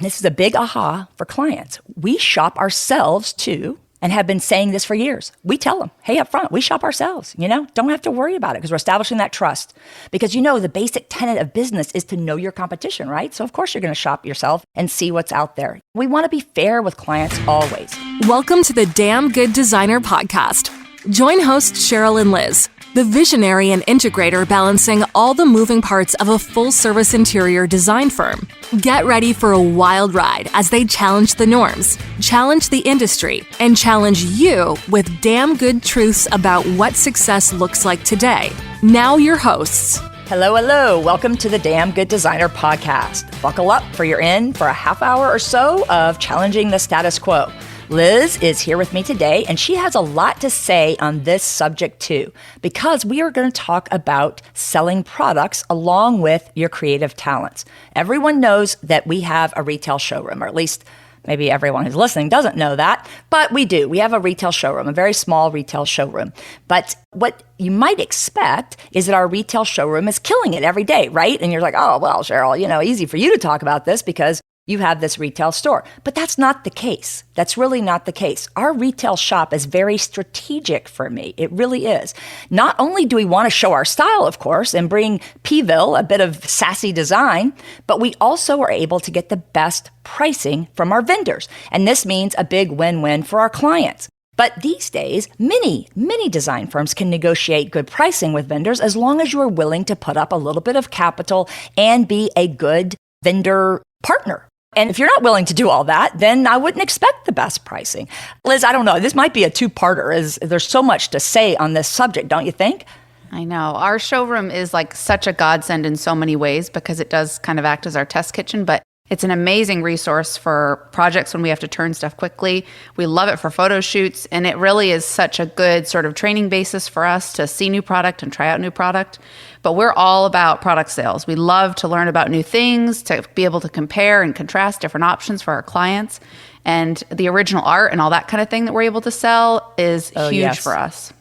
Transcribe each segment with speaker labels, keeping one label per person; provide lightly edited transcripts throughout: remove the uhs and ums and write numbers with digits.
Speaker 1: This is a big aha for clients. We shop ourselves too, and have been saying this for years. We tell them, hey, up front, we shop ourselves, don't have to worry about it because we're establishing that trust. Because the basic tenet of business is to know your competition, right? So of course you're going to shop yourself and see what's out there. We want to be fair with clients always.
Speaker 2: Welcome to the Damn Good Designer podcast. Join hosts Cheryl and Liz, the visionary and integrator balancing all the moving parts of a full-service interior design firm. Get ready for a wild ride as they challenge the norms, challenge the industry, and challenge you with damn good truths about what success looks like today. Now your hosts.
Speaker 1: Hello. Welcome to the Damn Good Designer podcast. Buckle up for you're in for a half hour or so of challenging the status quo. Liz is here with me today, and she has a lot to say on this subject too, because we are going to talk about selling products along with your creative talents. Everyone knows that we have a retail showroom, or at least maybe everyone who's listening doesn't know that, but we do. We have a retail showroom, a very small retail showroom. But what you might expect is that our retail showroom is killing it every day, right? And you're like, oh, well, Cheryl, easy for you to talk about this because you have this retail store. But that's not the case. That's really not the case. Our retail shop is very strategic for me. It really is. Not only do we want to show our style, of course, and bring P-ville, a bit of sassy design, but we also are able to get the best pricing from our vendors. And this means a big win-win for our clients. But these days, many design firms can negotiate good pricing with vendors as long as you are willing to put up a little bit of capital and be a good vendor partner. And if you're not willing to do all that, then I wouldn't expect the best pricing. Liz, I don't know. This might be a two-parter. There's so much to say on this subject, don't you think?
Speaker 3: I know. Our showroom is like such a godsend in so many ways because it does kind of act as our test kitchen, but it's an amazing resource for projects when we have to turn stuff quickly. We love it for photo shoots, and it really is such a good sort of training basis for us to see new product and try out new product. But we're all about product sales. We love to learn about new things, to be able to compare and contrast different options for our clients. And the original art and all that kind of thing that we're able to sell is huge for us.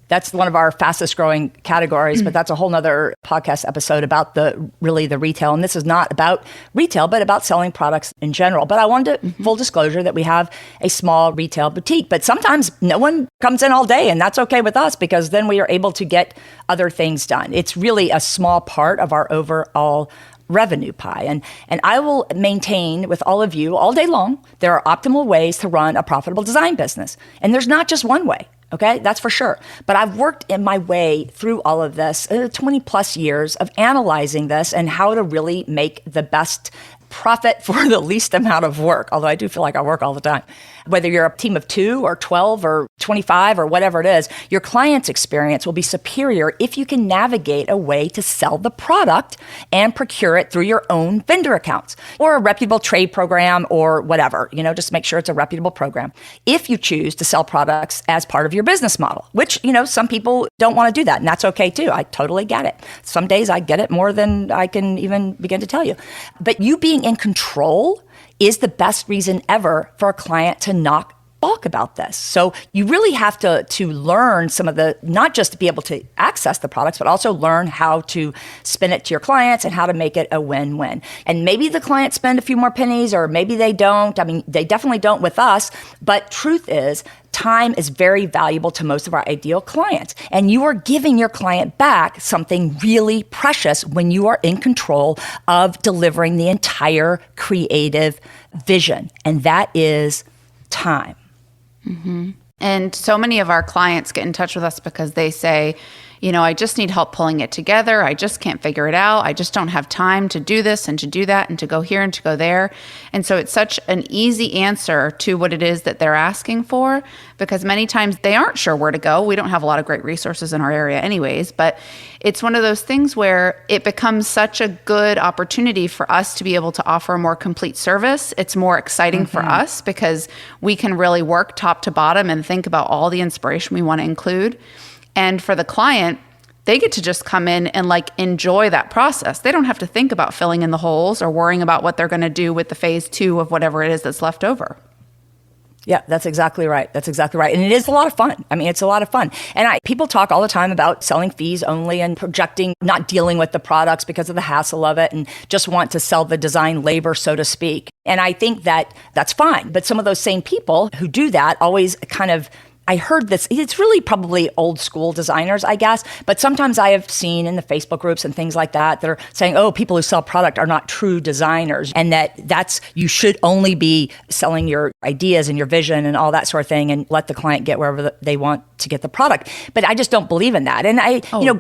Speaker 1: That's one of our fastest growing categories, but that's a whole nother podcast episode about the retail. And this is not about retail, but about selling products in general. But I wanted to, full disclosure, that we have a small retail boutique, but sometimes no one comes in all day, and that's okay with us because then we are able to get other things done. It's really a small part of our overall revenue pie. And I will maintain with all of you all day long, there are optimal ways to run a profitable design business. And there's not just one way. Okay, that's for sure. But I've worked in my way through all of this, 20 plus years of analyzing this and how to really make the best profit for the least amount of work, although I do feel like I work all the time. Whether you're a team of 2 or 12 or 25 or whatever it is, your client's experience will be superior if you can navigate a way to sell the product and procure it through your own vendor accounts or a reputable trade program or whatever. Just make sure it's a reputable program. If you choose to sell products as part of your business model, which, some people don't want to do that, and that's okay too. I totally get it. Some days I get it more than I can even begin to tell you. But you being in control is the best reason ever for a client to not balk about this. So you really have to learn some of the, not just to be able to access the products, but also learn how to spin it to your clients and how to make it a win-win. And maybe the clients spend a few more pennies, or maybe they don't. I mean, they definitely don't with us. But truth is, time is very valuable to most of our ideal clients. And you are giving your client back something really precious when you are in control of delivering the entire creative vision. And that is time.
Speaker 3: Mm-hmm. And so many of our clients get in touch with us because they say, I just need help pulling it together. I just can't figure it out. I just don't have time to do this and to do that and to go here and to go there. And so it's such an easy answer to what it is that they're asking for, because many times they aren't sure where to go. We don't have a lot of great resources in our area anyways, but it's one of those things where it becomes such a good opportunity for us to be able to offer a more complete service. It's more exciting for us because we can really work top to bottom and think about all the inspiration we want to include. And for the client, they get to just come in and enjoy that process. They don't have to think about filling in the holes or worrying about what they're going to do with the phase 2 of whatever it is that's left over.
Speaker 1: Yeah, that's exactly right. That's exactly right. And it is a lot of fun. I mean, it's a lot of fun. And people talk all the time about selling fees only and projecting, not dealing with the products because of the hassle of it and just want to sell the design labor, so to speak. And I think that that's fine. But some of those same people who do that always kind of, I heard this, it's really probably old school designers, I guess, but sometimes I have seen in the Facebook groups and things like that are saying, oh, people who sell product are not true designers, and that's you should only be selling your ideas and your vision and all that sort of thing and let the client get wherever they want to get the product. But I just don't believe in that. And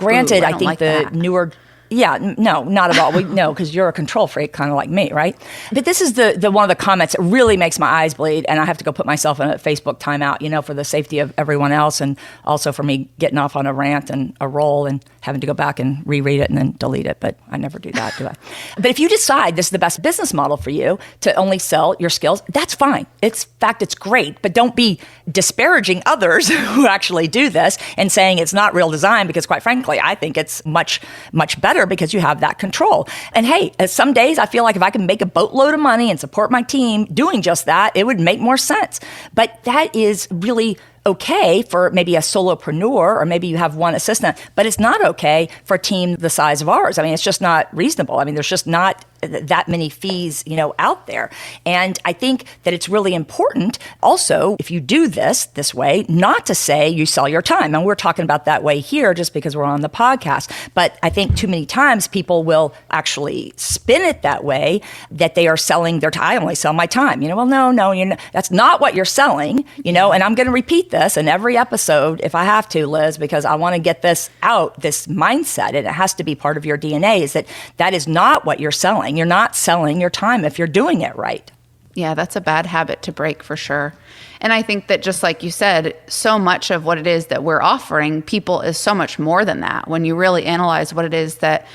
Speaker 1: granted, I think like the newer... Yeah, no, not at all. No, because you're a control freak, kind of like me, right? But this is the one of the comments that really makes my eyes bleed, and I have to go put myself in a Facebook timeout, for the safety of everyone else, and also for me getting off on a rant and a roll and having to go back and reread it and then delete it. But I never do that, do I? But if you decide this is the best business model for you to only sell your skills, that's fine. In fact, it's great. But don't be disparaging others who actually do this and saying it's not real design, because quite frankly, I think it's much, much better because you have that control. And hey, some days I feel like if I can make a boatload of money and support my team doing just that, it would make more sense. But that is really okay for maybe a solopreneur, or maybe you have one assistant, but it's not okay for a team the size of ours. I mean, it's just not reasonable. I mean, there's just not that many fees, out there. And I think that it's really important also, if you do this way, not to say you sell your time. And we're talking about that way here just because we're on the podcast. But I think too many times people will actually spin it that way, that they are selling their time. I only sell my time. Well, no, that's not what you're selling, and I'm going to repeat this in every episode if I have to, Liz, because I want to get this out, this mindset, and it has to be part of your DNA, is that is not what you're selling. You're not selling your time if you're doing it right.
Speaker 3: Yeah, that's a bad habit to break for sure. And I think that, just like you said, so much of what it is that we're offering people is so much more than that. When you really analyze what it is that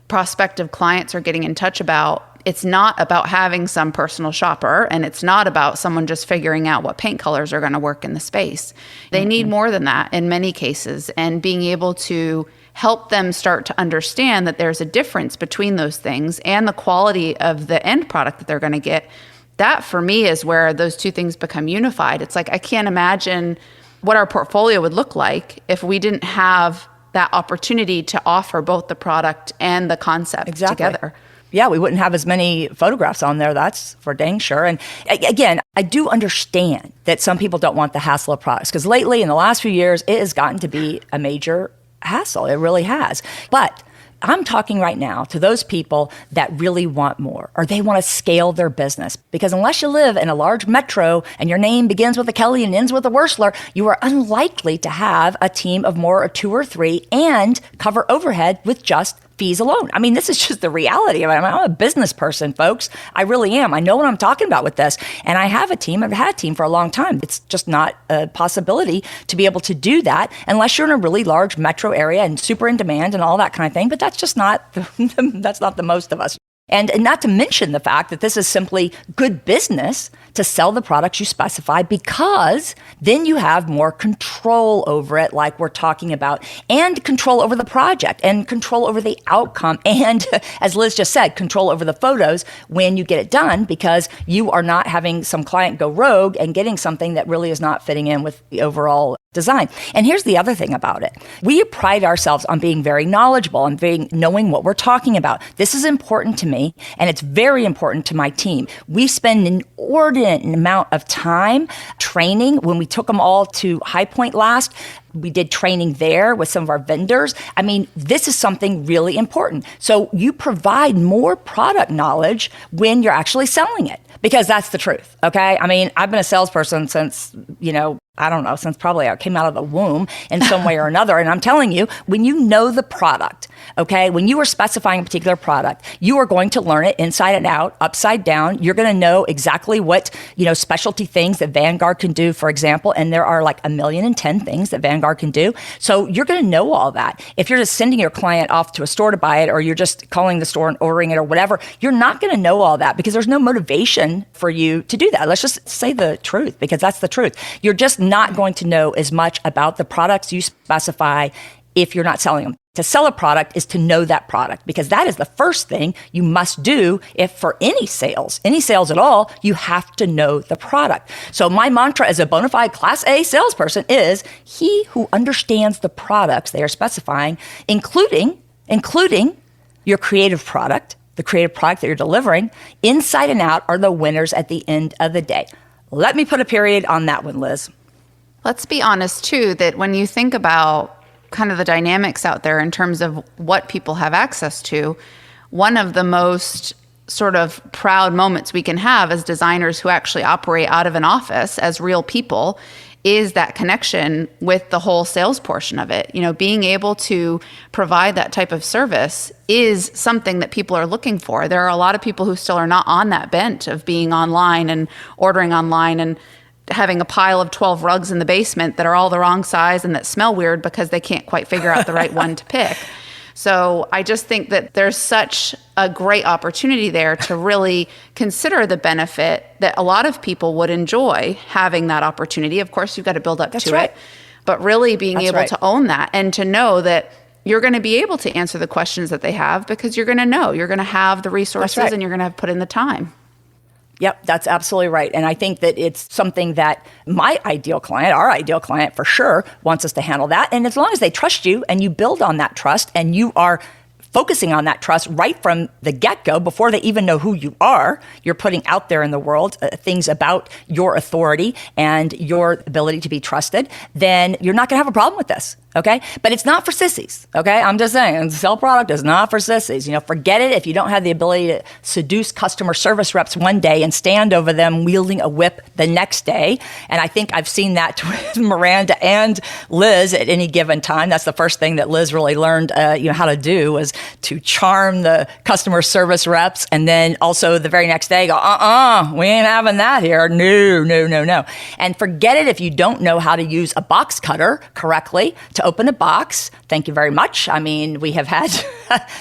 Speaker 3: prospective clients are getting in touch about, it's not about having some personal shopper, and it's not about someone just figuring out what paint colors are going to work in the space. They need more than that in many cases, and being able to help them start to understand that there's a difference between those things and the quality of the end product that they're going to get. That, for me, is where those two things become unified. It's like, I can't imagine what our portfolio would look like if we didn't have that opportunity to offer both the product and the concept together.
Speaker 1: Yeah, we wouldn't have as many photographs on there, that's for dang sure. And again, I do understand that some people don't want the hassle of products, because lately, in the last few years, it has gotten to be a major hassle. It really has. But I'm talking right now to those people that really want more, or they want to scale their business. Because unless you live in a large metro and your name begins with a Kelly and ends with a Wursler, you are unlikely to have a team of more or 2 or 3 and cover overhead with just fees alone. I mean, this is just the reality of it. I'm a business person, folks. I really am. I know what I'm talking about with this. And I have a team. I've had a team for a long time. It's just not a possibility to be able to do that unless you're in a really large metro area and super in demand and all that kind of thing. But that's just not, that's not the most of us. And not to mention the fact that this is simply good business to sell the products you specify, because then you have more control over it, like we're talking about, and control over the project and control over the outcome. And as Liz just said, control over the photos when you get it done, because you are not having some client go rogue and getting something that really is not fitting in with the overall design. And here's the other thing about it. We pride ourselves on being very knowledgeable and knowing what we're talking about. This is important to me, and it's very important to my team. We spend an inordinate amount of time training. When we took them all to High Point last, we did training there with some of our vendors. I mean, this is something really important. So you provide more product knowledge when you're actually selling it, because that's the truth, okay? I mean, I've been a salesperson since, I don't know, since probably I came out of the womb in some way or another. And I'm telling you, when you know the product, okay, when you are specifying a particular product, you are going to learn it inside and out, upside down. You're going to know exactly what, specialty things that Vanguard can do, for example. And there are like 1,010,000 things that Vanguard can do. So you're going to know all that. If you're just sending your client off to a store to buy it, or you're just calling the store and ordering it or whatever, you're not going to know all that, because there's no motivation for you to do that. Let's just say the truth, because that's the truth. You're just not going to know as much about the products you specify if you're not selling them. To sell a product is to know that product, because that is the first thing you must do if for any sales at all, you have to know the product. So my mantra as a bona fide Class A salesperson is he who understands the products they are specifying, including your creative product, the creative product that you're delivering, inside and out, are the winners at the end of the day. Let me put a period on that one, Liz.
Speaker 3: Let's be honest, too, that when you think about kind of the dynamics out there in terms of what people have access to, one of the most sort of proud moments we can have as designers who actually operate out of an office as real people is that connection with the whole sales portion of it. You know, being able to provide that type of service is something that people are looking for. There are a lot of people who still are not on that bent of being online and ordering online and having a pile of 12 rugs in the basement that are all the wrong size and that smell weird because they can't quite figure out the right one to pick. So I just think that there's such a great opportunity there to really consider the benefit that a lot of people would enjoy having that opportunity. Of course, you've got to build up to it, but really being able to own that and to know that you're going to be able to answer the questions that they have because you're going to know, you're going to have the resources and you're going to have put in the time.
Speaker 1: Yep, that's absolutely right. And I think that it's something that my ideal client, our ideal client for sure, wants us to handle that. And as long as they trust you and you build on that trust and you are focusing on that trust right from the get-go before they even know who you are, you're putting out there in the world things about your authority and your ability to be trusted, then you're not going to have a problem with this. Okay. But it's not for sissies. Okay. I'm just saying, sell product is not for sissies. You know, forget it if you don't have the ability to seduce customer service reps one day and stand over them wielding a whip the next day. And I think I've seen that with Miranda and Liz at any given time. That's the first thing that Liz really learned, how to do was to charm the customer service reps. And then also the very next day go, we ain't having that here. No. And forget it if you don't know how to use a box cutter correctly to open a box. Thank you very much. I mean, we have had,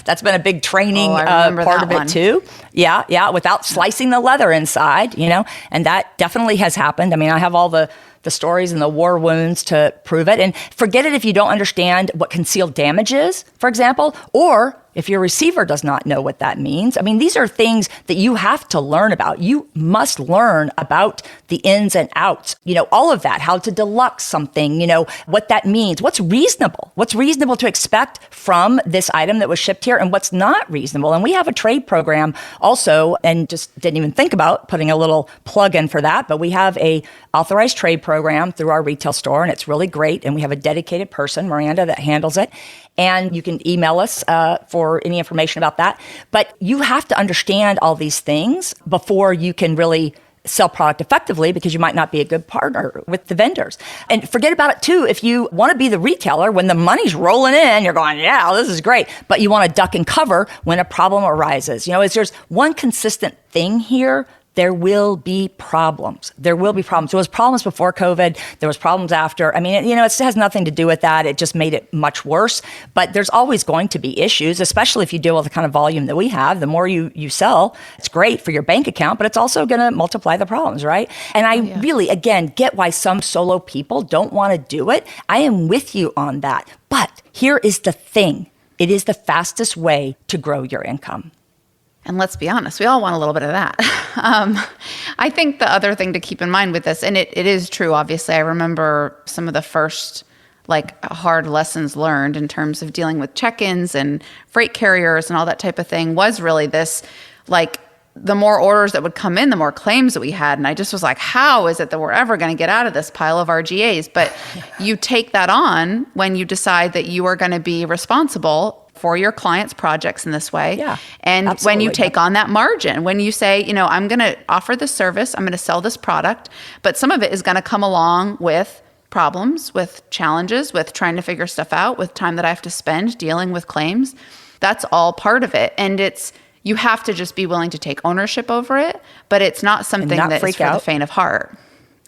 Speaker 1: that's been a big training part of it too. Yeah. Without slicing the leather inside, and that definitely has happened. I mean, I have all the stories and the war wounds to prove it. And forget it if you don't understand what concealed damage is, for example, or if your receiver does not know what that means. I mean, these are things that you have to learn about. You must learn about the ins and outs, all of that, how to deluxe something, what that means, what's reasonable to expect from this item that was shipped here and what's not reasonable. And we have a trade program also, and just didn't even think about putting a little plug in for that, but we have a authorized trade program through our retail store, and it's really great. And we have a dedicated person, Miranda, that handles it. And you can email us for any information about that. But you have to understand all these things before you can really sell product effectively, because you might not be a good partner with the vendors. And forget about it too, if you want to be the retailer when the money's rolling in, you're going, yeah, this is great, but you want to duck and cover when a problem arises. There's one consistent thing here. There will be problems. There was problems before COVID. There was problems after. I mean, it has nothing to do with that. It just made it much worse. But there's always going to be issues, especially if you deal with the kind of volume that we have. The more you sell, it's great for your bank account, but it's also going to multiply the problems, right? And I really, again, get why some solo people don't want to do it. I am with you on that. But here is the thing. It is the fastest way to grow your income.
Speaker 3: And let's be honest, we all want a little bit of that. I think the other thing to keep in mind with this, and it is true, obviously, I remember some of the first hard lessons learned in terms of dealing with check-ins and freight carriers and all that type of thing was really this, the more orders that would come in, the more claims that we had. And I just was like, how is it that we're ever going to get out of this pile of RGAs? But you take that on when you decide that you are going to be responsible for your clients' projects in this way. Yeah, and absolutely. When you take on that margin, when you say, I'm going to offer this service, I'm going to sell this product, but some of it is going to come along with problems, with challenges, with trying to figure stuff out, with time that I have to spend dealing with claims. That's all part of it. And you have to just be willing to take ownership over it, but it's not something that is for the faint of heart.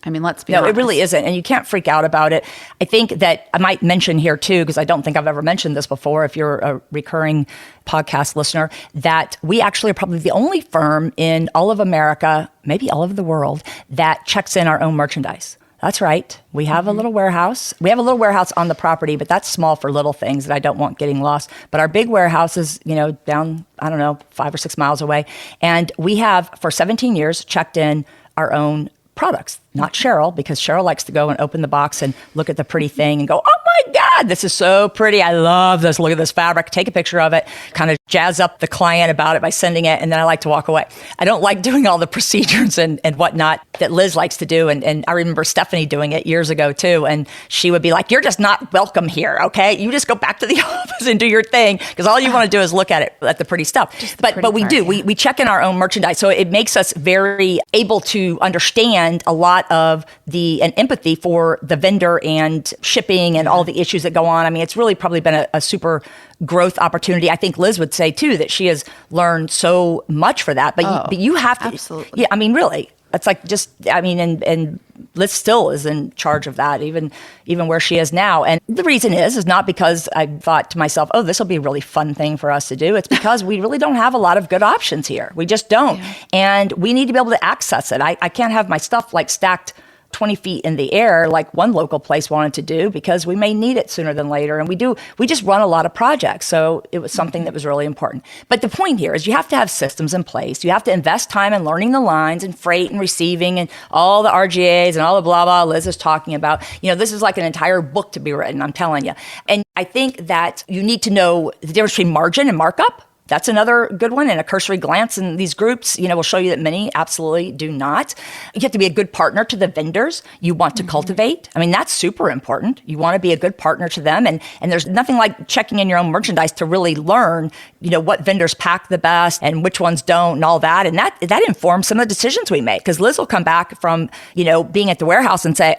Speaker 3: I mean, let's be honest. No,
Speaker 1: it really isn't. And you can't freak out about it. I think that I might mention here too, because I don't think I've ever mentioned this before, if you're a recurring podcast listener, that we actually are probably the only firm in all of America, maybe all over the world, that checks in our own merchandise. That's right. We have a little warehouse. We have a little warehouse on the property, but that's small for little things that I don't want getting lost. But our big warehouse is, down, 5 or 6 miles away. And we have, for 17 years, checked in our own products. Not Cheryl, because Cheryl likes to go and open the box and look at the pretty thing and go, oh my God, this is so pretty. I love this. Look at this fabric. Take a picture of it, kind of jazz up the client about it by sending it. And then I like to walk away. I don't like doing all the procedures and whatnot that Liz likes to do. And I remember Stephanie doing it years ago too. And she would be like, you're just not welcome here. Okay. You just go back to the office and do your thing. Because all you want to do is look at it, at the pretty stuff. But we do, we check in our own merchandise. So it makes us very able to understand a lot of an empathy for the vendor and shipping and all the issues that go on. I mean, it's really probably been a super growth opportunity. I think Liz would say too that she has learned so much for that. But you have to.
Speaker 3: Absolutely.
Speaker 1: Yeah, I mean, really. It's like and Liz still is in charge of that, even where she is now. And the reason is not because I thought to myself, oh, this will be a really fun thing for us to do. It's because we really don't have a lot of good options here. We just don't. Yeah. And we need to be able to access it. I can't have my stuff like stacked 20 feet in the air like one local place wanted to do, because we may need it sooner than later. And we just run a lot of projects. So it was something that was really important. But the point here is you have to have systems in place. You have to invest time in learning the lines and freight and receiving and all the RGAs and all the blah, blah Liz is talking about. This is like an entire book to be written, I'm telling you. And I think that you need to know the difference between margin and markup. That's another good one. And a cursory glance in these groups, will show you that many absolutely do not. You have to be a good partner to the vendors you want to cultivate. I mean, that's super important. You want to be a good partner to them. And there's nothing like checking in your own merchandise to really learn, what vendors pack the best and which ones don't and all that. And that informs some of the decisions we make. Because Liz will come back from, being at the warehouse and say,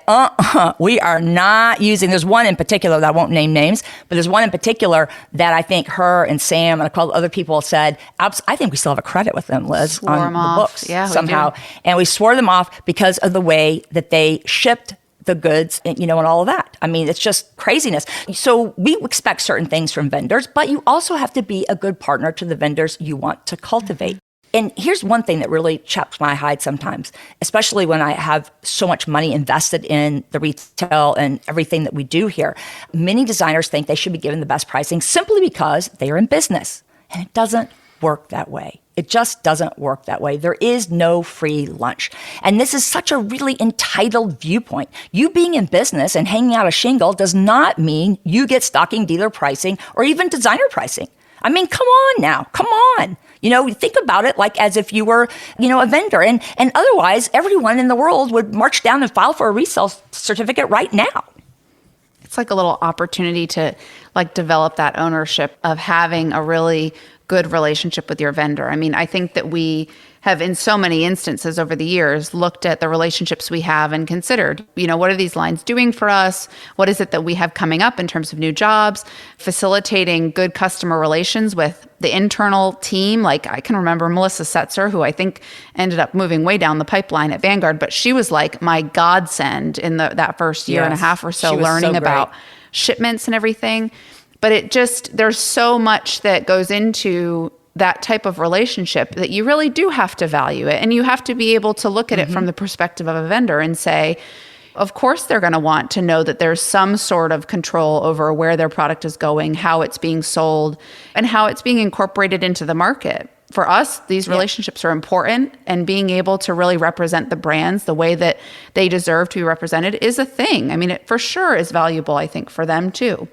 Speaker 1: we are not using, there's one in particular that I won't name names, but there's one in particular that I think her and Sam and a couple other people said, I think we still have a credit with them, Liz, on the books somehow. And we swore them off because of the way that they shipped the goods, and all of that. I mean, it's just craziness. So we expect certain things from vendors, but you also have to be a good partner to the vendors you want to cultivate. And here's one thing that really chaps my hide sometimes, especially when I have so much money invested in the retail and everything that we do here. Many designers think they should be given the best pricing simply because they are in business. And it doesn't work that way. It just doesn't work that way. There is no free lunch. And this is such a really entitled viewpoint. You being in business and hanging out a shingle does not mean you get stocking dealer pricing or even designer pricing. I mean, come on now. Come on. Think about it like as if you were, a vendor. And otherwise, everyone in the world would march down and file for a resale certificate right now.
Speaker 3: It's like a little opportunity to develop that ownership of having a really good relationship with your vendor. I mean, I think that we have in so many instances over the years looked at the relationships we have and considered, what are these lines doing for us? What is it that we have coming up in terms of new jobs? Facilitating good customer relations with the internal team. Like I can remember Melissa Setzer, who I think ended up moving way down the pipeline at Vanguard, but she was like my godsend in that first year and a half or so, learning about shipments and everything. But there's so much that goes into that type of relationship that you really do have to value it. And you have to be able to look at it from the perspective of a vendor and say, of course, they're going to want to know that there's some sort of control over where their product is going, how it's being sold, and how it's being incorporated into the market. For us, these relationships are important, and being able to really represent the brands the way that they deserve to be represented is a thing. I mean, it for sure is valuable, I think, for them too.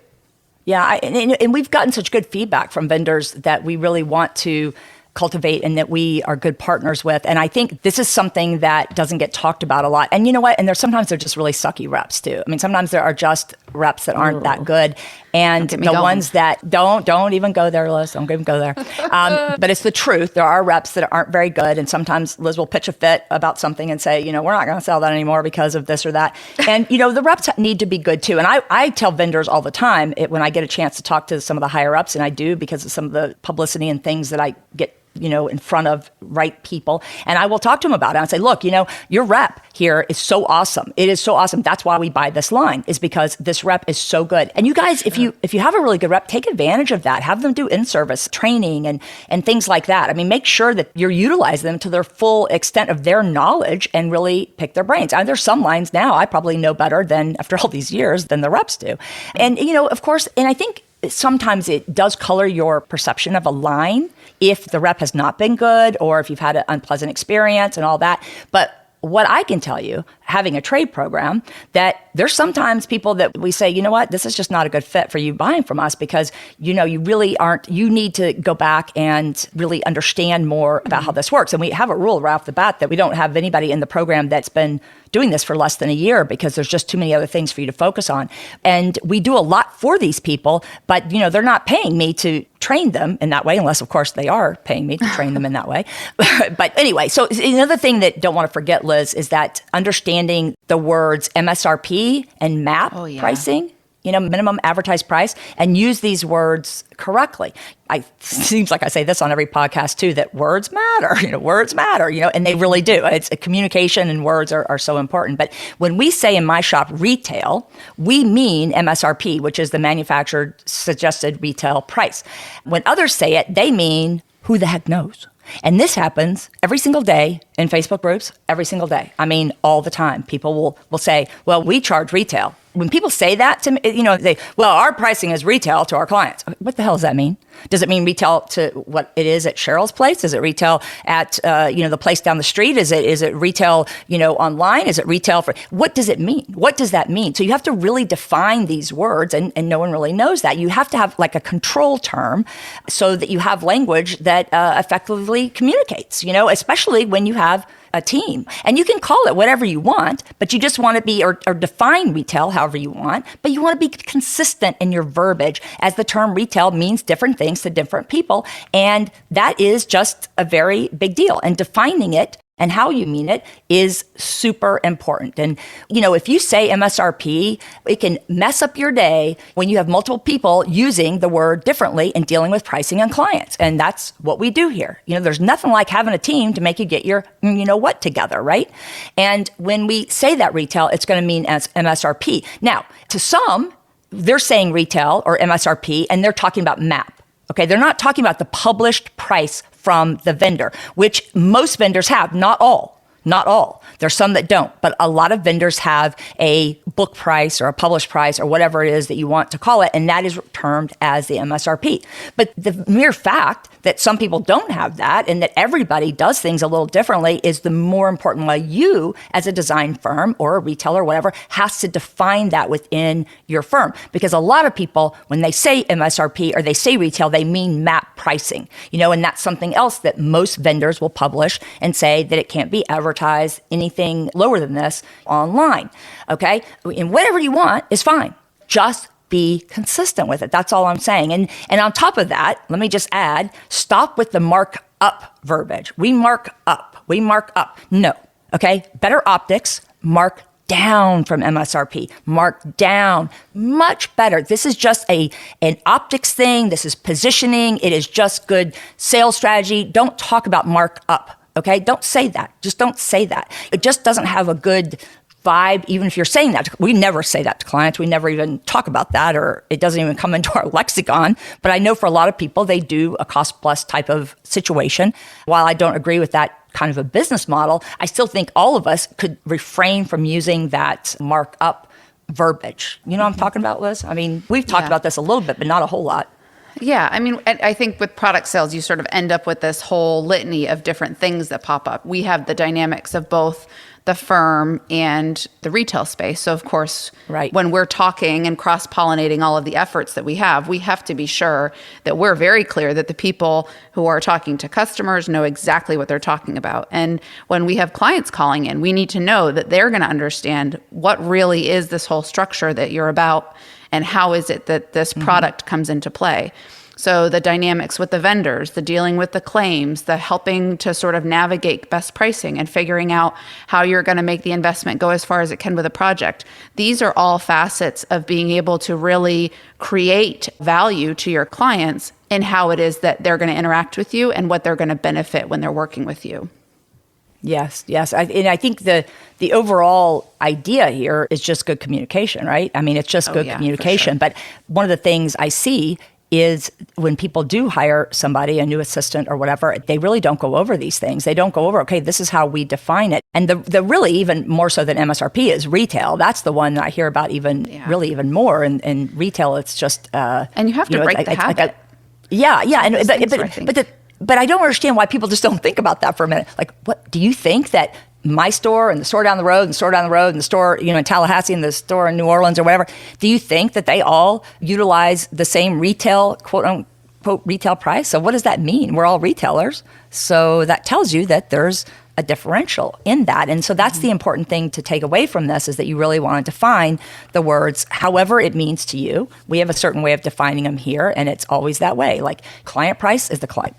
Speaker 1: Yeah, and we've gotten such good feedback from vendors that we really want to cultivate and that we are good partners with. And I think this is something that doesn't get talked about a lot. And you know what? And sometimes they're just really sucky reps too. I mean, sometimes there are just reps that aren't that good. And the ones that don't even go there, Liz. Don't even go there. But it's the truth. There are reps that aren't very good. And sometimes Liz will pitch a fit about something and say, we're not going to sell that anymore because of this or that. And, the reps need to be good too. And I tell vendors all the time when I get a chance to talk to some of the higher ups, and I do because of some of the publicity and things that I get in front of right people. And I will talk to them about it. I'll say, look, your rep here is so awesome. It is so awesome. That's why we buy this line, is because this rep is so good. And you guys, if you have a really good rep, take advantage of that. Have them do in-service training and things like that. I mean, make sure that you're utilizing them to their full extent of their knowledge and really pick their brains. There's some lines now I probably know better than, after all these years, than the reps do. And, of course, and I think sometimes it does color your perception of a line if the rep has not been good or if you've had an unpleasant experience and all that. But what I can tell you, having a trade program, that there's sometimes people that we say, you know what, this is just not a good fit for you buying from us because, you really aren't, you need to go back and really understand more about how this works. And we have a rule right off the bat that we don't have anybody in the program that's been doing this for less than a year because there's just too many other things for you to focus on. And we do a lot for these people, but they're not paying me to train them in that way, unless of course they are paying me to train them in that way. But anyway, so another thing that don't want to forget, Liz, is that understanding the words MSRP and MAP pricing, minimum advertised price, and use these words correctly. Seems like I say this on every podcast too, that words matter, words matter, and they really do. It's a communication, and words are so important. But when we say in my shop retail, we mean MSRP, which is the manufacturer suggested retail price. When others say it, they mean who the heck knows. And this happens every single day in Facebook groups, every single day. I mean, all the time. People will say, well, we charge retail. When people say that to me, our pricing is retail to our clients. What the hell does that mean? Does it mean retail to what it is at Cheryl's place? Is it retail at, the place down the street? Is it retail, online? Is it retail for, what does it mean? What does that mean? So you have to really define these words, and no one really knows that. You have to have like a control term so that you have language that effectively communicates, especially when you have a team. And you can call it whatever you want, but you just want to be, or define retail however you want, but you want to be consistent in your verbiage, as the term retail means different things to different people. And that is just a very big deal. And defining it and how you mean it is super important. And, if you say MSRP, it can mess up your day when you have multiple people using the word differently and dealing with pricing on clients. And that's what we do here. There's nothing like having a team to make you get your, what together, right? And when we say that retail, it's going to mean as MSRP. Now, to some, they're saying retail or MSRP, and they're talking about MAP. Okay, they're not talking about the published price from the vendor, which most vendors have, not all. There's some that don't, but a lot of vendors have a book price or a published price or whatever it is that you want to call it, and that is termed as the MSRP. But the mere fact that some people don't have that and that everybody does things a little differently is the more important why you, as a design firm or a retailer or whatever, has to define that within your firm. Because a lot of people, when they say MSRP or they say retail, they mean MAP pricing, and that's something else that most vendors will publish and say that it can't be advertised anything lower than this online. Okay? And whatever you want is fine. Just be consistent with it. That's all I'm saying. And on top of that, let me just add, stop with the mark up verbiage. We mark up. No. Okay? Better optics, mark down from MSRP. Mark down. Much better. This is just an optics thing. This is positioning. It is just good sales strategy. Don't talk about mark up. Okay? Don't say that. Just don't say that. It just doesn't have a good vibe, even if you're saying that. We never say that to clients. We never even talk about that, or it doesn't even come into our lexicon. But I know for a lot of people, they do a cost plus type of situation. While I don't agree with that kind of a business model, I still think all of us could refrain from using that markup verbiage. You know what I'm talking about, Liz? I mean, we've talked about this a little bit, but not a whole lot.
Speaker 3: Yeah. I mean, I think with product sales, you sort of end up with this whole litany of different things that pop up. We have the dynamics of both the firm and the retail space. So of course, when we're talking and cross-pollinating all of the efforts that we have to be sure that we're very clear that the people who are talking to customers know exactly what they're talking about. And when we have clients calling in, we need to know that they're going to understand what really is this whole structure that you're about and how is it that this product comes into play. So the dynamics with the vendors, the dealing with the claims, the helping to sort of navigate best pricing and figuring out how you're going to make the investment go as far as it can with a project. These are all facets of being able to really create value to your clients in how it is that they're going to interact with you and what they're going to benefit when they're working with you.
Speaker 1: Yes. And I think the overall idea here is just good communication, right? I mean, it's just good communication. But one of the things I see is when people do hire somebody, a new assistant or whatever, they really don't go over these things. They don't go over, okay, this is how we define it. And the really even more so than MSRP is retail. That's the one that I hear about really even more. In retail, it's just...
Speaker 3: and you have to break the habit.
Speaker 1: But I don't understand why people just don't think about that for a minute. Like, what do you think that my store and the store down the road and the store down the road and the store, in Tallahassee and the store in New Orleans or whatever, do you think that they all utilize the same retail, quote unquote, retail price? So what does that mean? We're all retailers. So that tells you that there's a differential in that. And so that's the important thing to take away from this, is that you really want to define the words however it means to you. We have a certain way of defining them here, and it's always that way. Like, client price is the price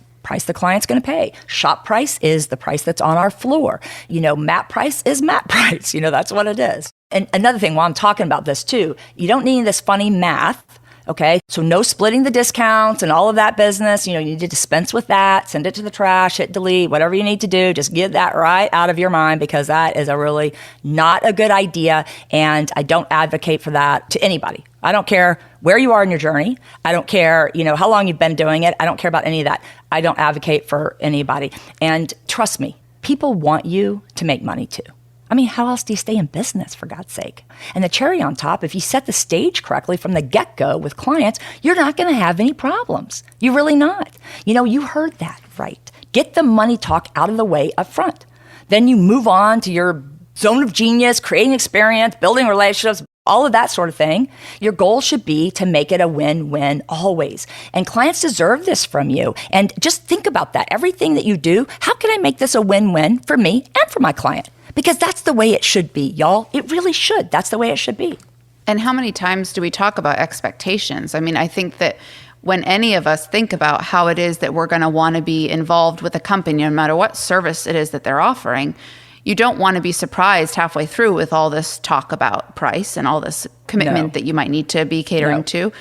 Speaker 1: the client's going to pay. Shop price is the price that's on our floor. Map price is map price. That's what it is. And another thing, while I'm talking about this too, you don't need this funny math. Okay, so no splitting the discounts and all of that business. You need to dispense with that, send it to the trash, hit delete, whatever you need to do. Just get that right out of your mind, because that is a really not a good idea. And I don't advocate for that to anybody. I don't care where you are in your journey. I don't care, how long you've been doing it. I don't care about any of that. I don't advocate for anybody. And trust me, people want you to make money too. I mean, how else do you stay in business, for God's sake? And the cherry on top, if you set the stage correctly from the get-go with clients, you're not going to have any problems. You're really not. You heard that right. Get the money talk out of the way up front. Then you move on to your zone of genius, creating experience, building relationships, all of that sort of thing. Your goal should be to make it a win-win always. And clients deserve this from you. And just think about that. Everything that you do, how can I make this a win-win for me and for my client? Because that's the way it should be, y'all. It really should. That's the way it should be.
Speaker 3: And how many times do we talk about expectations? I mean, I think that when any of us think about how it is that we're going to want to be involved with a company, no matter what service it is that they're offering, you don't want to be surprised halfway through with all this talk about price and all this commitment that you might need to be catering to.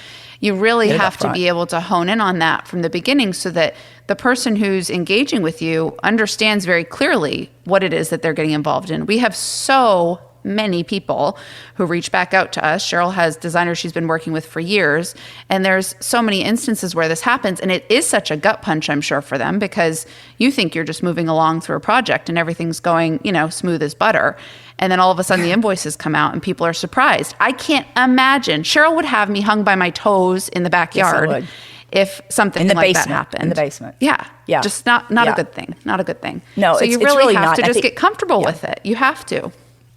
Speaker 3: You really have to be able to hone in on that from the beginning, so that the person who's engaging with you understands very clearly what it is that they're getting involved in. We have so many people who reach back out to us. Cheryl has designers she's been working with for years, and there's so many instances where this happens, and it is such a gut punch, I'm sure, for them, because you think you're just moving along through a project and everything's going, smooth as butter. And then all of a sudden the invoices come out and people are surprised. I can't imagine. Cheryl would have me hung by my toes in the backyard if something like that happened.
Speaker 1: In the basement.
Speaker 3: Yeah. Just not a good thing. Not a good thing.
Speaker 1: No,
Speaker 3: so you really have to just get comfortable with it. You have to.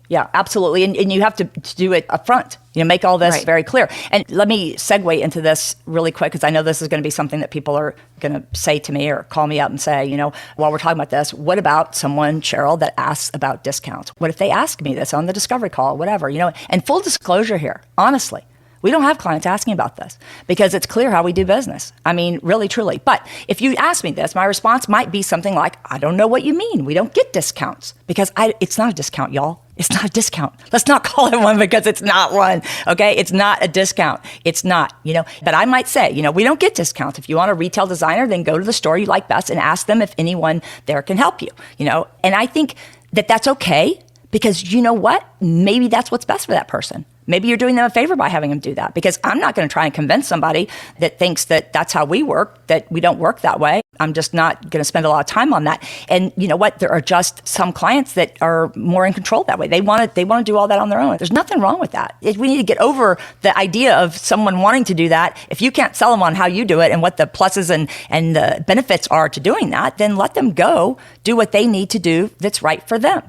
Speaker 1: Yeah, absolutely. And you have to do it up front, make all this very clear. And let me segue into this really quick, because I know this is going to be something that people are going to say to me or call me up and say, while we're talking about this, what about someone, Cheryl, that asks about discounts? What if they ask me this on the discovery call, whatever, And full disclosure here, honestly, we don't have clients asking about this because it's clear how we do business. I mean, really, truly. But if you ask me this, my response might be something like, I don't know what you mean. We don't get discounts, because it's not a discount, y'all. It's not a discount. Let's not call it one, because it's not one, okay? It's not a discount. It's not, But I might say, we don't get discounts. If you want a retail designer, then go to the store you like best and ask them if anyone there can help you, And I think that that's okay, because you know what? Maybe that's what's best for that person. Maybe you're doing them a favor by having them do that, because I'm not going to try and convince somebody that thinks that that's how we work, that we don't work that way. I'm just not going to spend a lot of time on that. And you know what? There are just some clients that are more in control that way. They want to do all that on their own. There's nothing wrong with that. We need to get over the idea of someone wanting to do that. If you can't sell them on how you do it and what the pluses and the benefits are to doing that, then let them go do what they need to do that's right for them.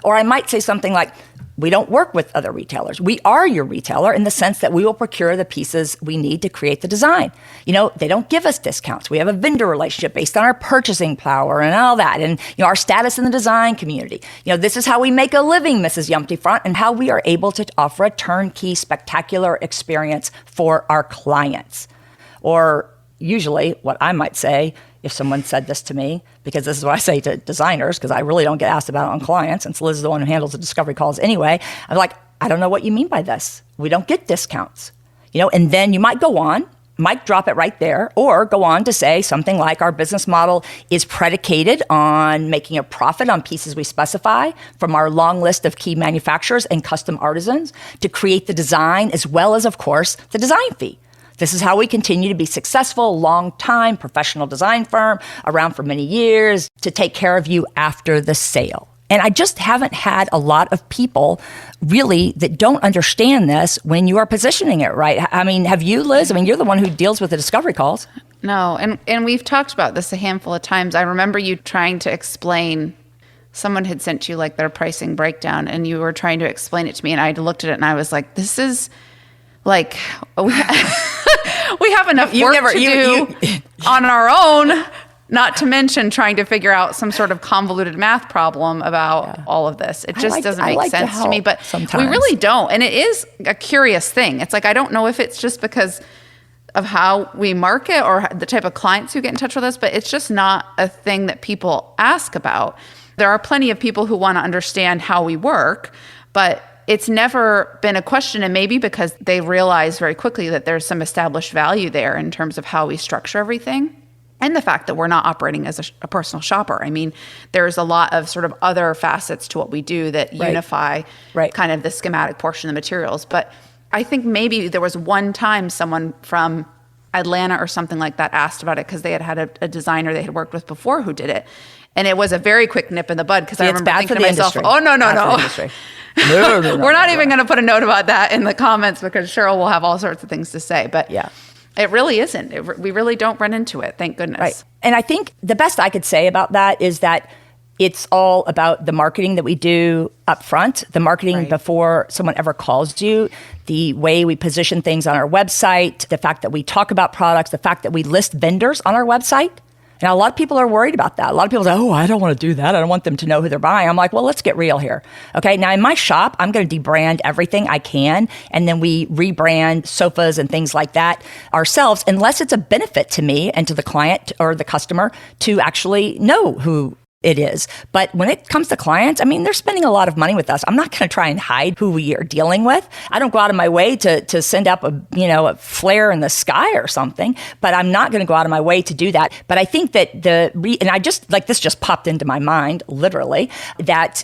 Speaker 1: Or I might say something like, we don't work with other retailers. We are your retailer in the sense that we will procure the pieces we need to create the design. They don't give us discounts. We have a vendor relationship based on our purchasing power and all that, and our status in the design community. This is how we make a living, Mrs. Yumpty Front, and how we are able to offer a turnkey, spectacular experience for our clients. Or usually, what I might say, if someone said this to me, because this is what I say to designers, because I really don't get asked about it on clients, since Liz is the one who handles the discovery calls anyway, I'm like, I don't know what you mean by this. We don't get discounts. And then you might go on, might drop it right there, or go on to say something like our business model is predicated on making a profit on pieces we specify from our long list of key manufacturers and custom artisans to create the design, as well as, of course, the design fee. This is how we continue to be successful, long-time professional design firm, around for many years, to take care of you after the sale. And I just haven't had a lot of people really that don't understand this when you are positioning it right. I mean, have you, Liz? I mean, you're the one who deals with the discovery calls.
Speaker 3: No, and we've talked about this a handful of times. I remember you trying to explain, someone had sent you like their pricing breakdown, and you were trying to explain it to me, and I looked at it and I was like, this is like, we have enough work to do on our own. Not to mention trying to figure out some sort of convoluted math problem about all of this. It just doesn't make sense to me, but sometimes we really don't. And it is a curious thing. It's like, I don't know if it's just because of how we market or the type of clients who get in touch with us, but it's just not a thing that people ask about. There are plenty of people who want to understand how we work, but it's never been a question, and maybe because they realize very quickly that there's some established value there in terms of how we structure everything. And the fact that we're not operating as a personal shopper. I mean, there's a lot of sort of other facets to what we do that unify kind of the schematic portion of the materials. But I think maybe there was one time someone from Atlanta or something like that asked about it because they had a designer they had worked with before who did it. And it was a very quick nip in the bud because I remember thinking to myself, oh, no.
Speaker 1: No.
Speaker 3: We're not even going to put a note about that in the comments because Cheryl will have all sorts of things to say. But yeah. It really isn't. We really don't run into it, thank goodness.
Speaker 1: Right. And I think the best I could say about that is that it's all about the marketing that we do up front, the marketing before someone ever calls you, the way we position things on our website, the fact that we talk about products, the fact that we list vendors on our website. Now, a lot of people are worried about that. A lot of people say, oh, I don't want to do that. I don't want them to know who they're buying. I'm like, well, let's get real here. Okay, now in my shop, I'm going to debrand everything I can, and then we rebrand sofas and things like that ourselves, unless it's a benefit to me and to the client or the customer to actually know who it is. But when it comes to clients, I mean, they're spending a lot of money with us. I'm not going to try and hide who we are dealing with. I don't go out of my way to send up a flare in the sky or something, but I'm not going to go out of my way to do that. But I think that and I just, like, this just popped into my mind, literally, that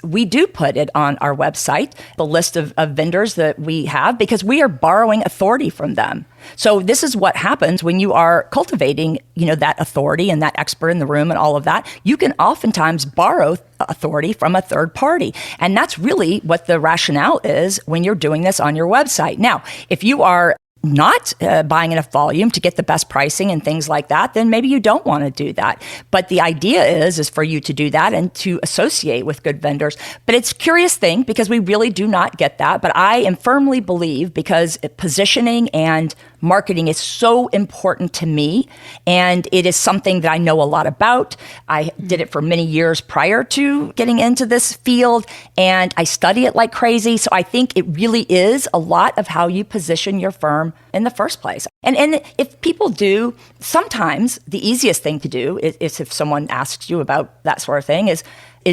Speaker 1: we do put it on our website, the list of vendors that we have, because we are borrowing authority from them. So this is what happens when you are cultivating, that authority and that expert in the room and all of that. You can oftentimes borrow authority from a third party. And that's really what the rationale is when you're doing this on your website. Now, if you are not buying enough volume to get the best pricing and things like that, then maybe you don't want to do that. But the idea is for you to do that and to associate with good vendors. But it's a curious thing because we really do not get that. But I am firmly believe, because positioning and marketing is so important to me, and it is something that I know a lot about. I did it for many years prior to getting into this field, and I study it like crazy. So I think it really is a lot of how you position your firm in the first place. And if people do, sometimes the easiest thing to do is if someone asks you about that sort of thing is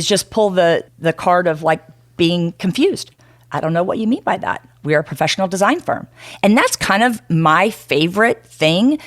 Speaker 1: just pull the card of like being confused. I don't know what you mean by that. We are a professional design firm. And that's kind of my favorite thing,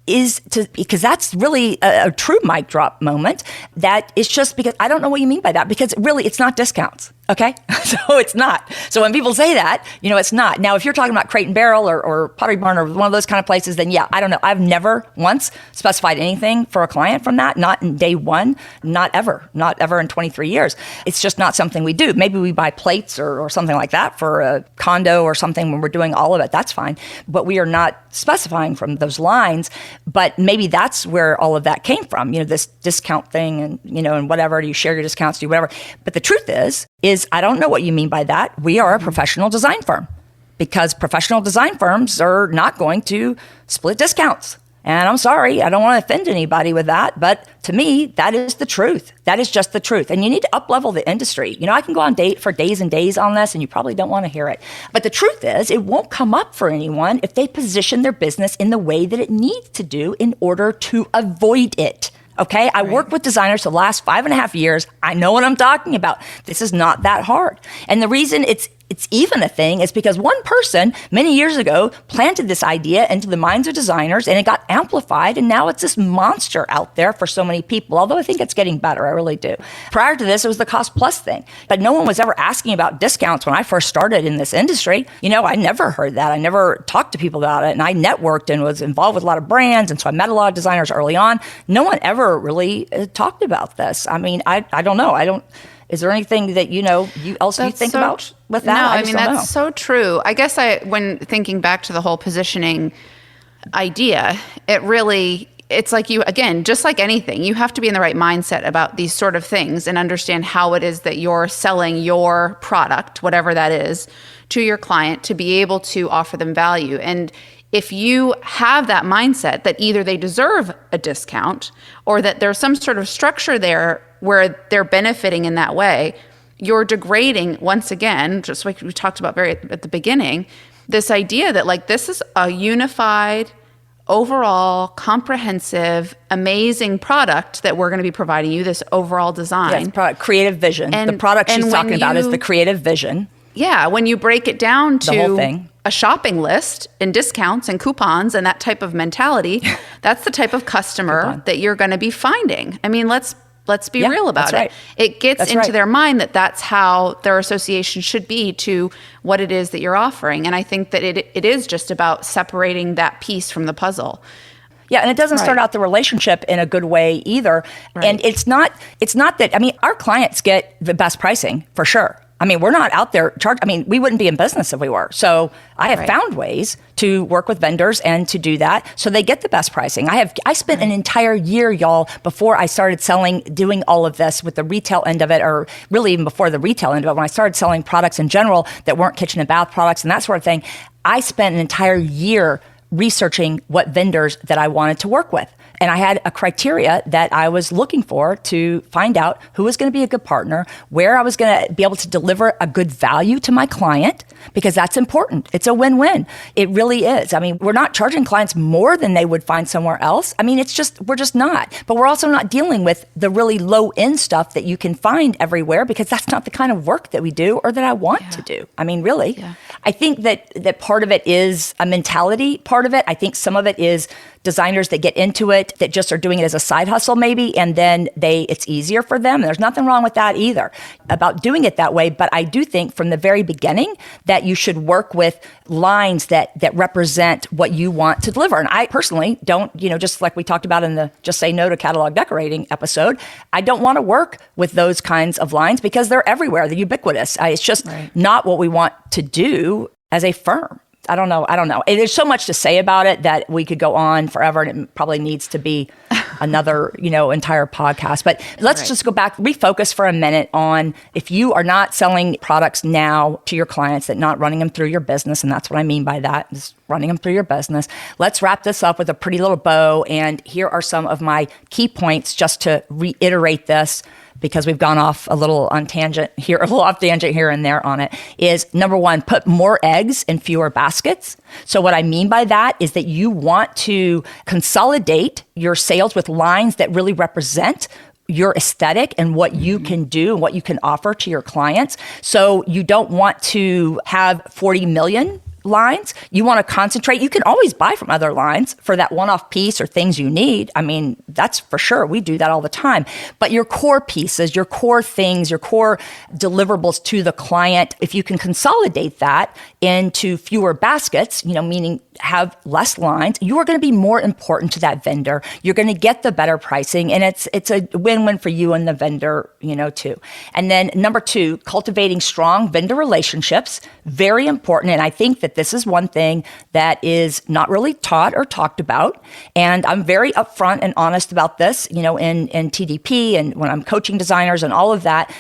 Speaker 1: because that's really a true mic drop moment. That is just because I don't know what you mean by that, because really it's not discounts. Okay, so it's not. So when people say that, it's not. Now, if you're talking about Crate and Barrel or Pottery Barn or one of those kind of places, then yeah, I don't know. I've never once specified anything for a client from that, not in day one, not ever in 23 years. It's just not something we do. Maybe we buy plates or something like that for a condo or something when we're doing all of it. That's fine. But we are not specifying from those lines. But maybe that's where all of that came from, this discount thing and whatever, you share your discounts, do whatever. But the truth is I don't know what you mean by that. We are a professional design firm, because professional design firms are not going to split discounts. And I'm sorry, I don't want to offend anybody with that, but to me, that is the truth. That is just the truth. And you need to up-level the industry. I can go on for days and days on this, and you probably don't want to hear it. But the truth is, it won't come up for anyone if they position their business in the way that it needs to do in order to avoid it. Okay, I worked with designers the last 5.5 years. I know what I'm talking about. This is not that hard. And the reason it's even a thing is because one person many years ago planted this idea into the minds of designers, and it got amplified, and now it's this monster out there for so many people, although I think it's getting better, I really do. Prior to this, it was the cost plus thing, but no one was ever asking about discounts when I first started in this industry. I never heard that. I never talked to people about it, and I networked and was involved with a lot of brands, and so I met a lot of designers early on. No one ever really talked about this. I mean, I don't know. Is there anything that you think about with that?
Speaker 3: No, I mean, that's so true. I guess when thinking back to the whole positioning idea, it's like just like anything, you have to be in the right mindset about these sort of things and understand how it is that you're selling your product, whatever that is, to your client to be able to offer them value. And if you have that mindset that either they deserve a discount or that there's some sort of structure there where they're benefiting in that way, you're degrading, once again, just like we talked about at the beginning, this idea that like this is a unified, overall, comprehensive, amazing product that we're going to be providing you, this overall design.
Speaker 1: Yes, creative vision. The product she's talking about is the creative vision.
Speaker 3: Yeah, when you break it down to
Speaker 1: the whole thing.
Speaker 3: A shopping list and discounts and coupons and that type of mentality, that's the type of customer that you're going to be finding. I mean, let's be real about it. Right. It gets into their mind that that's how their association should be to what it is that you're offering. And I think that it is just about separating that piece from the puzzle.
Speaker 1: Yeah, and it doesn't start out the relationship in a good way either. Right. And it's not that, I mean, our clients get the best pricing for sure. I mean, we're not out there we wouldn't be in business if we were. So I have found ways to work with vendors and to do that so they get the best pricing. I spent an entire year, y'all, before I started doing all of this with the retail end of it, or really even before the retail end of it, when I started selling products in general that weren't kitchen and bath products and that sort of thing, I spent an entire year researching what vendors that I wanted to work with. And I had a criteria that I was looking for to find out who was going to be a good partner, where I was going to be able to deliver a good value to my client, because that's important. It's a win-win. It really is. I mean, we're not charging clients more than they would find somewhere else. I mean, we're just not. But we're also not dealing with the really low-end stuff that you can find everywhere, because that's not the kind of work that we do or that I want to do. I mean, really. Yeah. I think that part of it is a mentality part of it. I think some of it is designers that get into it that just are doing it as a side hustle maybe, and then it's easier for them. And there's nothing wrong with that either, about doing it that way. But I do think from the very beginning that you should work with lines that represent what you want to deliver. And I personally don't, just like we talked about in the Just Say No to Catalog Decorating episode, I don't want to work with those kinds of lines because they're everywhere. They're ubiquitous. It's just not what we want to do as a firm. I don't know. There's so much to say about it that we could go on forever, and it probably needs to be another, entire podcast. But let's just go back, refocus for a minute on if you are not selling products now to your clients, that not running them through your business. And that's what I mean by that, is running them through your business. Let's wrap this up with a pretty little bow. And here are some of my key points just to reiterate this, because we've gone off a little off tangent here and there on it, is number one, put more eggs in fewer baskets. So what I mean by that is that you want to consolidate your sales with lines that really represent your aesthetic and what you can do and what you can offer to your clients. So you don't want to have 40 million lines. You want to concentrate. You can always buy from other lines for that one-off piece or things you need. I mean, that's for sure. We do that all the time. But your core pieces, your core things, your core deliverables to the client, if you can consolidate that into fewer baskets, meaning have less lines, you are going to be more important to that vendor. You're going to get the better pricing, and it's a win-win for you and the vendor, too. And then number two, cultivating strong vendor relationships, very important. And I think that this is one thing that is not really taught or talked about. And I'm very upfront and honest about this, in TDP and when I'm coaching designers and all of that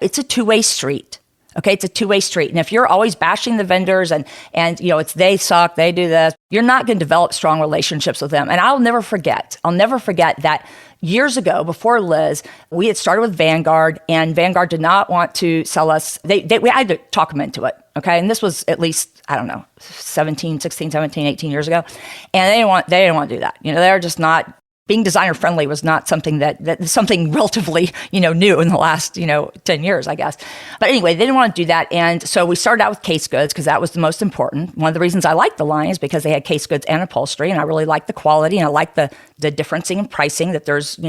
Speaker 1: it's a two-way street. Okay, it's a two-way street. And if you're always bashing the vendors and it's they suck, they do this, you're not going to develop strong relationships with them. And I'll never forget that years ago, before Liz, we had started with Vanguard, and Vanguard did not want to sell us. We had to talk them into it. Okay, and this was at least, 16, 17, 18 years ago. And they didn't want to do that. They're just not being designer friendly was not something that something relatively, new in the last, 10 years, I guess. But anyway, they didn't want to do that. And so we started out with case goods because that was the most important. One of the reasons I liked the line is because they had case goods and upholstery, and I really liked the quality, and I liked the differencing in pricing that there's,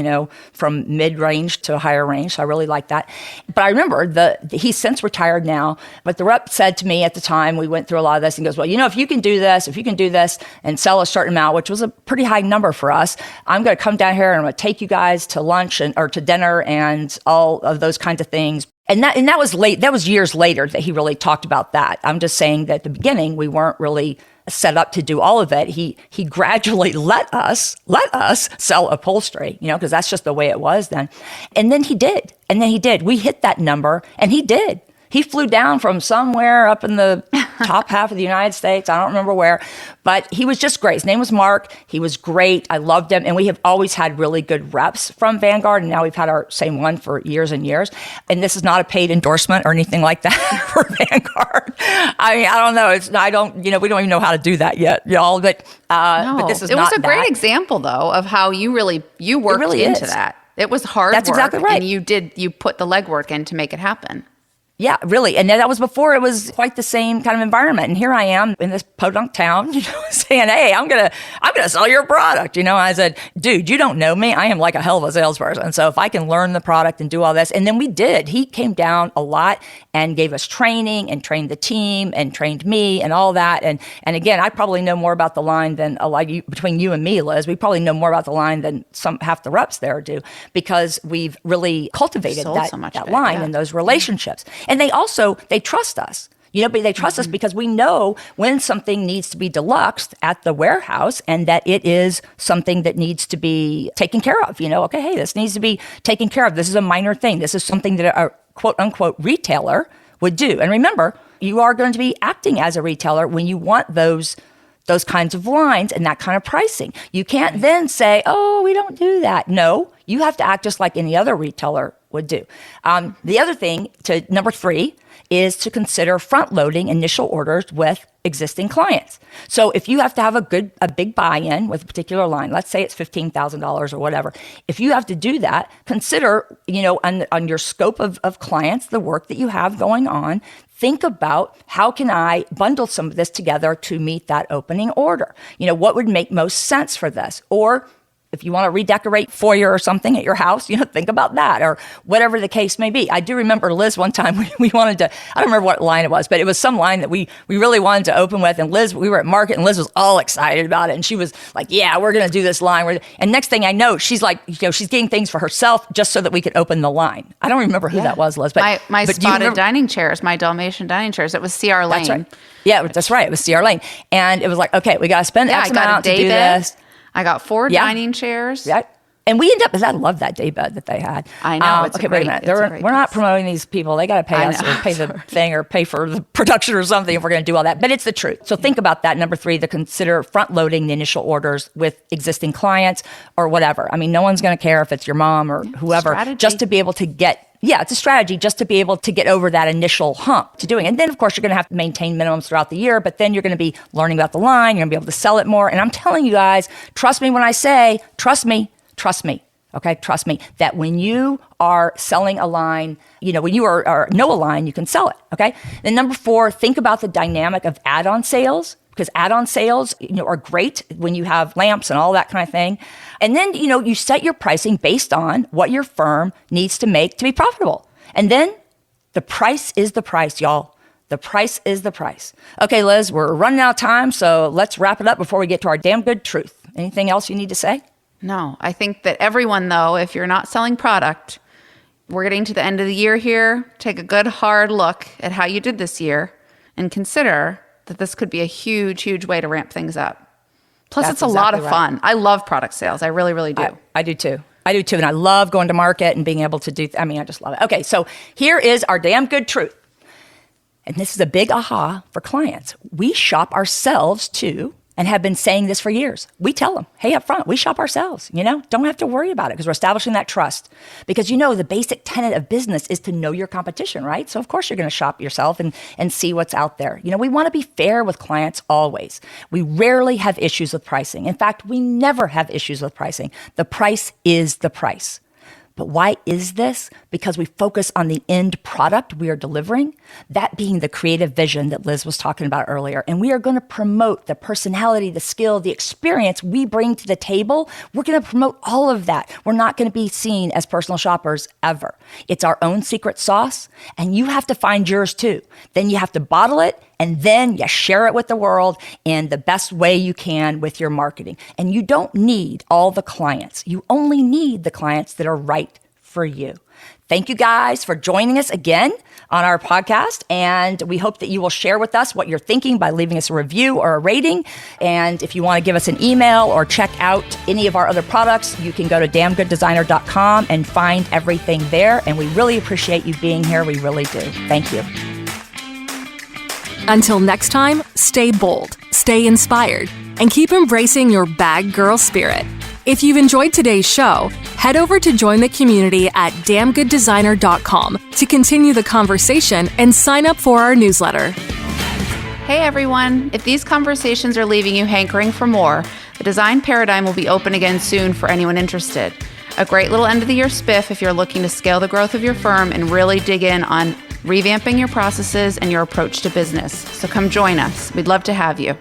Speaker 1: from mid-range to a higher range. So I really liked that. But I remember he's since retired now, but the rep said to me at the time, we went through a lot of this, and goes, well, if you can do this and sell a certain amount, which was a pretty high number for us, I'm going to come down here and I'm going to take you guys to lunch or to dinner and all of those kinds of things. And that was late. That was years later that he really talked about that. I'm just saying that at the beginning, we weren't really set up to do all of it. He gradually let us sell upholstery, because that's just the way it was then. And then he did. We hit that number, and he did. He flew down from somewhere up in the top half of the United States. I don't remember where, but he was just great. His name was Mark. He was great. I loved him. And we have always had really good reps from Vanguard. And now we've had our same one for years and years. And this is not a paid endorsement or anything like that for Vanguard. I mean, I don't know. We don't even know how to do that yet, y'all. But this is not that. It was
Speaker 3: a great example, though, of how you worked into that. It was hard work.
Speaker 1: That's exactly right.
Speaker 3: And you put the legwork in to make it happen.
Speaker 1: Yeah, really. And that was before it was quite the same kind of environment. And here I am in this podunk town, saying, hey, I'm gonna sell your product. I said, dude, you don't know me. I am like a hell of a salesperson. So if I can learn the product and do all this. And then we did. He came down a lot and gave us training and trained the team and trained me and all that. And again, I probably know more about the line than a lot of you, between you and me, Liz. We probably know more about the line than half the reps there do, because we've really cultivated that line and those relationships. And they trust us. But they trust us because we know when something needs to be deluxed at the warehouse and that it is something that needs to be taken care of. Okay, hey, this needs to be taken care of. This is a minor thing. This is something that a quote unquote retailer would do. And remember, you are going to be acting as a retailer when you want those kinds of lines and that kind of pricing. You can't then say, oh, we don't do that. No, you have to act just like any other retailer would do. The other thing, number 3, is to consider front-loading initial orders with existing clients. So if you have to have a big buy-in with a particular line, let's say it's $15,000 or whatever, if you have to do that, consider, on your scope of clients, the work that you have going on, think about how can I bundle some of this together to meet that opening order? What would make most sense for this? Or if you want to redecorate foyer or something at your house, think about that, or whatever the case may be. I do remember, Liz, one time we wanted to, I don't remember what line it was, but it was some line that we really wanted to open with. And Liz, we were at market and Liz was all excited about it. And she was like, yeah, we're going to do this line. And next thing I know, she's like, she's getting things for herself just so that we could open the line. I don't remember who that was, Liz. But
Speaker 3: my spotted dining chairs, my Dalmatian dining chairs, it was CR Lane.
Speaker 1: That's right. Yeah, that's right. It was CR Lane. And it was like, okay, we got to spend X amount to do this.
Speaker 3: I got 4 dining chairs.
Speaker 1: Yeah. And we end up, I love that day bed that they had.
Speaker 3: I know. It's
Speaker 1: okay, wait a minute. We're not promoting these people. They got to pay us or pay the thing or pay for the production or something if we're going to do all that. But it's the truth. So think about that. Number 3, to consider front loading the initial orders with existing clients or whatever. I mean, no one's going to care if it's your mom or whoever, just to be able to it's a strategy just to be able to get over that initial hump to doing it. And then, of course, you're going to have to maintain minimums throughout the year, but then you're going to be learning about the line. You're going to be able to sell it more. And I'm telling you guys, trust me when I say, trust me. Okay, trust me that when you are selling a line, when you are know a line, you can sell it. Okay. Then number 4, think about the dynamic of add-on sales. Because add-on sales, are great when you have lamps and all that kind of thing. And then, you set your pricing based on what your firm needs to make to be profitable. And then the price is the price, y'all. The price is the price. Okay, Liz, we're running out of time, so let's wrap it up before we get to our damn good truth. Anything else you need to say?
Speaker 3: No, I think that everyone, though, if you're not selling product, we're getting to the end of the year here. Take a good hard look at how you did this year and consider that this could be a huge, huge way to ramp things up. Plus, it's a lot of fun. I love product sales. I really, really do.
Speaker 1: I do too. And I love going to market and being able to do, I just love it. Okay, so here is our damn good truth. And this is a big aha for clients. We shop ourselves to and have been saying this for years. We tell them, hey, up front, we shop ourselves, don't have to worry about it because we're establishing that trust. Because the basic tenet of business is to know your competition, right? So of course you're going to shop yourself and see what's out there. We want to be fair with clients always. We rarely have issues with pricing. In fact, we never have issues with pricing. The price is the price. But why is this? Because we focus on the end product we are delivering, that being the creative vision that Liz was talking about earlier. And we are going to promote the personality, the skill, the experience we bring to the table. We're going to promote all of that. We're not going to be seen as personal shoppers ever. It's our own secret sauce, and you have to find yours too. Then you have to bottle it, and then you share it with the world in the best way you can with your marketing. And you don't need all the clients. You only need the clients that are right for you. Thank you guys for joining us again on our podcast. And we hope that you will share with us what you're thinking by leaving us a review or a rating. And if you want to give us an email or check out any of our other products, you can go to damngooddesigner.com and find everything there. And we really appreciate you being here. We really do. Thank you.
Speaker 2: Until next time, stay bold, stay inspired, and keep embracing your bag girl spirit. If you've enjoyed today's show, head over to join the community at damngooddesigner.com to continue the conversation and sign up for our newsletter.
Speaker 3: Hey everyone, if these conversations are leaving you hankering for more, the Design Paradigm will be open again soon for anyone interested. A great little end of the year spiff if you're looking to scale the growth of your firm and really dig in on revamping your processes and your approach to business. So come join us. We'd love to have you.